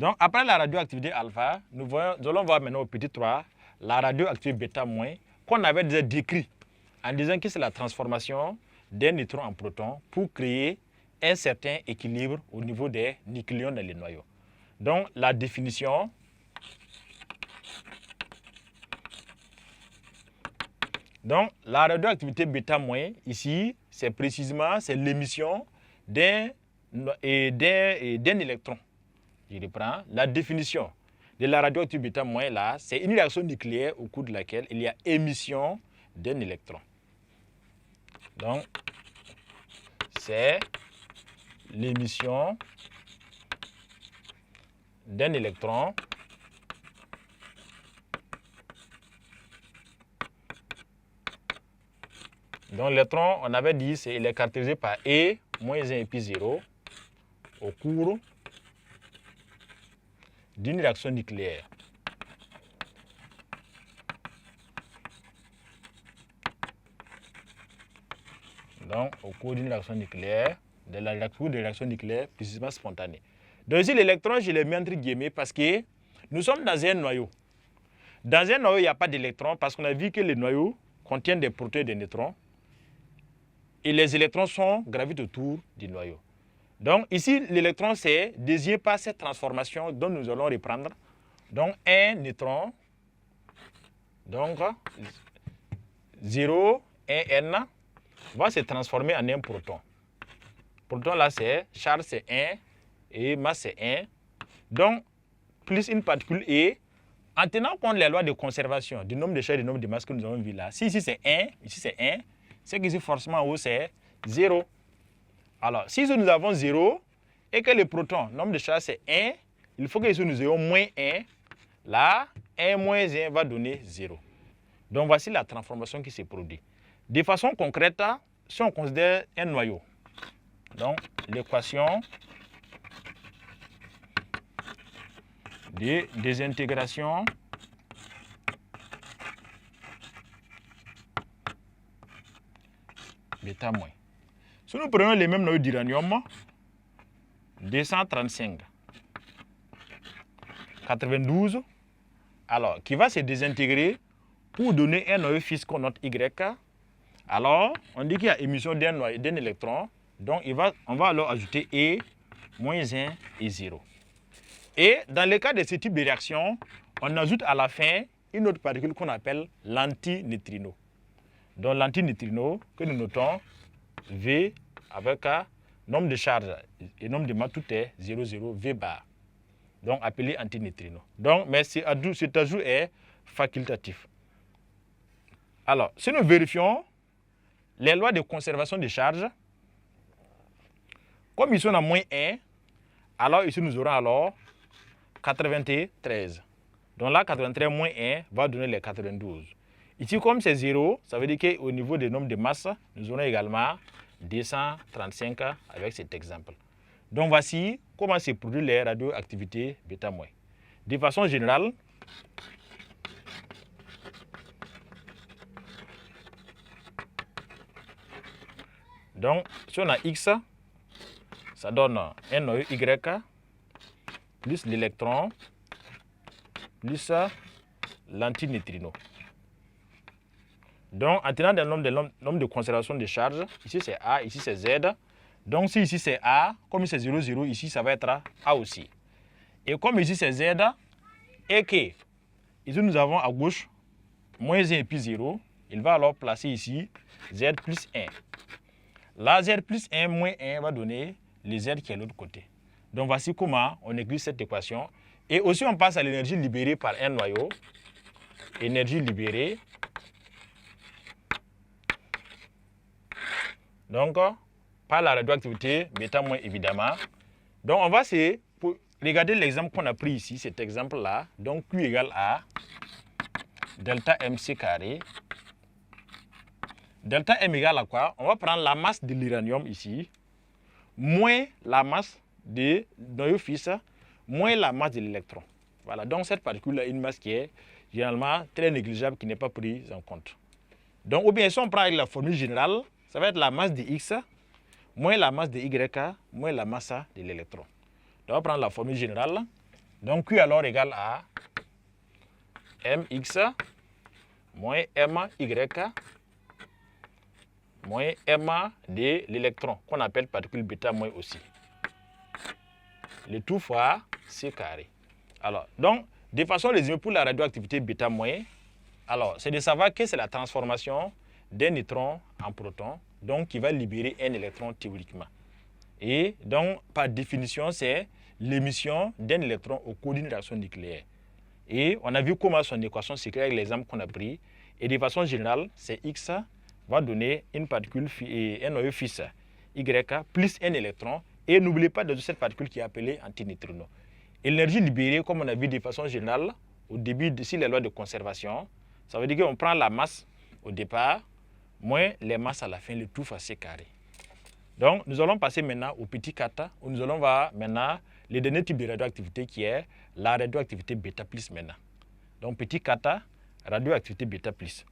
Donc, après la radioactivité alpha, nous allons voir maintenant au petit 3 la radioactivité bêta moins qu'on avait déjà décrit en disant que c'est la transformation d'un neutron en proton pour créer un certain équilibre au niveau des nucléons dans les noyaux. Donc, la définition donc, la radioactivité bêta moins, ici, c'est précisément l'émission d'un électron. Je reprends. La définition de la radioactivité bêta moins, là, c'est une réaction nucléaire au cours de laquelle il y a émission d'un électron. Donc, c'est l'émission d'un électron donc l'électron, on avait dit, il est caractérisé par E moins 1 et puis 0 au cours d'une réaction nucléaire. Donc, au cours d'une réaction nucléaire, de la réaction nucléaire précisément spontanée. Donc ici, l'électron, je l'ai mis entre guillemets parce que nous sommes dans un noyau. Dans un noyau, il n'y a pas d'électrons parce qu'on a vu que les noyaux contiennent des protons et des neutrons. Et les électrons gravitent autour du noyau. Donc ici, l'électron, c'est désigné par cette transformation dont nous allons reprendre. Donc un neutron, donc 0, 1, N, va se transformer en un proton. Proton là, c'est charge, c'est 1 et masse, c'est 1. Donc, plus une particule E, en tenant compte des lois de conservation du nombre de charges et du nombre de masses que nous avons vu là. Si ici c'est 1, ici c'est 1, c'est qu'ici forcément en haut c'est 0. Alors, si nous avons 0 et que le proton, nombre de charges c'est 1, il faut que ici nous ayons moins 1. Là, 1 moins 1 va donner 0. Donc, voici la transformation qui se produit. De façon concrète, si on considère un noyau, donc l'équation de désintégration bêta moins. Si nous prenons les mêmes noyaux d'uranium, 235, 92, alors qui va se désintégrer pour donner un noyau fixe qu'on note Y. Alors, on dit qu'il y a émission d'un électron, donc on va alors ajouter E, moins 1 et 0. Et dans le cas de ce type de réaction, on ajoute à la fin une autre particule qu'on appelle l'antineutrino. Donc l'antineutrino que nous notons V avec nombre de charges et nombre de masses, tout est 0, 0, V bar. Donc appelé antineutrino. Donc, mais cet ajout est facultatif. Alors, si nous vérifions les lois de conservation des charges, comme ici on a moins 1, alors ici nous aurons alors 93. Donc là, 93 moins 1 va donner les 92. Ici, comme c'est 0, ça veut dire qu'au niveau des nombres de masse, nous aurons également 235 avec cet exemple. Donc voici comment se produisent les radioactivités bêta moins. De façon générale, donc si on a X, ça donne un noyau Y plus l'électron plus l'antineutrino. Donc, en tenant le nombre de conservation de charges, ici c'est A, ici c'est Z. Donc, si ici c'est A, comme c'est 0, 0, ici ça va être A aussi. Et comme ici c'est Z, et que ici nous avons à gauche moins 1 et puis 0, il va alors placer ici Z plus 1. Là, Z plus 1 moins 1 va donner le Z qui est de l'autre côté. Donc, voici comment on écrit cette équation. Et aussi, on passe à l'énergie libérée par un noyau. Énergie libérée. Donc, par la radioactivité bêta moins évidemment. Donc, on va essayer, pour regarder l'exemple qu'on a pris ici, cet exemple-là. Donc, Q égale à delta MC carré. Delta M égale à quoi? On va prendre la masse de l'uranium ici, moins la masse de noyau fixe, moins la masse de l'électron. Voilà, donc cette particule a une masse qui est généralement très négligeable, qui n'est pas prise en compte. Donc, ou bien si on prend avec la formule générale, ça va être la masse de X, moins la masse de Y, moins la masse de l'électron. Donc, on va prendre la formule générale. Donc Q alors égale à mx moins my moins m de l'électron, qu'on appelle particule bêta moins aussi. Le tout fois c carré. Alors, donc, de façon résumée, pour la radioactivité bêta moins, alors, c'est de savoir que c'est la transformation d'un neutron en proton, donc qui va libérer un électron théoriquement. Et donc, par définition, c'est l'émission d'un électron au cours d'une réaction nucléaire. Et on a vu comment son équation s'écrit avec l'exemple qu'on a pris. Et de façon générale, c'est X va donner une particule, un noyau fixe Y plus un électron. Et n'oubliez pas de cette particule qui est appelée antineutrino. Et l'énergie libérée, comme on a vu de façon générale, au début, si les lois de conservation, ça veut dire qu'on prend la masse au départ, moins les masses à la fin, le tout fois C carré. Donc, nous allons passer maintenant au petit kata, où nous allons voir maintenant le dernier type de radioactivité qui est la radioactivité bêta plus maintenant. Donc, petit kata, radioactivité bêta plus.